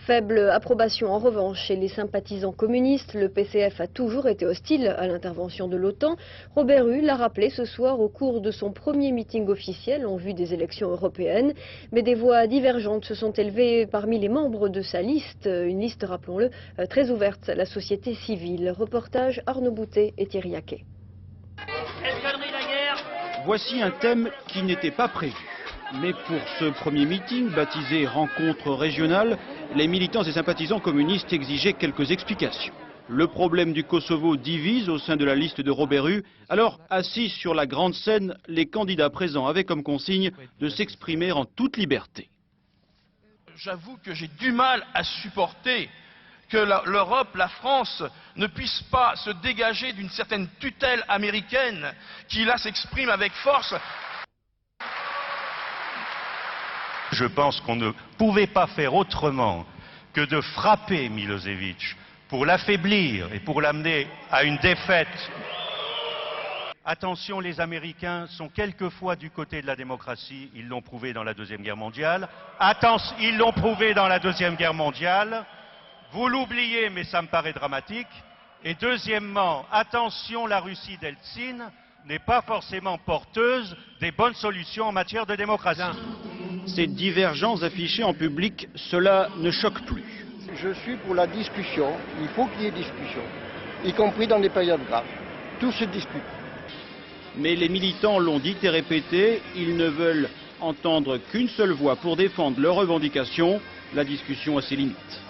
Faible approbation en revanche chez les sympathisants communistes. Le PCF a toujours été hostile à l'intervention de l'OTAN. Robert Hue l'a rappelé ce soir au cours de son premier meeting officiel en vue des élections européennes. Mais des voix divergentes se sont élevées parmi les membres de sa liste. Une liste, rappelons-le, très ouverte à la société civile. Reportage Arnaud Boutet et Thierry Jacquet. Voici un thème qui n'était pas prévu. Mais pour ce premier meeting, baptisé Rencontre régionale, les militants et sympathisants communistes exigeaient quelques explications. Le problème du Kosovo divise au sein de la liste de Robert Hue. Alors, assis sur la grande scène, les candidats présents avaient comme consigne de s'exprimer en toute liberté. J'avoue que j'ai du mal à supporter que l'Europe, la France, ne puisse pas se dégager d'une certaine tutelle américaine qui là s'exprime avec force. Je pense qu'on ne pouvait pas faire autrement que de frapper Milosevic pour l'affaiblir et pour l'amener à une défaite. Attention, les Américains sont quelquefois du côté de la démocratie, ils l'ont prouvé dans la Deuxième Guerre mondiale. Attention, ils l'ont prouvé dans la Deuxième Guerre mondiale. Vous l'oubliez, mais ça me paraît dramatique. Et deuxièmement, attention, la Russie d'Eltsine n'est pas forcément porteuse des bonnes solutions en matière de démocratie. Ces divergences affichées en public, cela ne choque plus. Je suis pour la discussion, il faut qu'il y ait discussion, y compris dans des périodes graves. Tout se discute. Mais les militants l'ont dit et répété, ils ne veulent entendre qu'une seule voix pour défendre leurs revendications. La discussion a ses limites.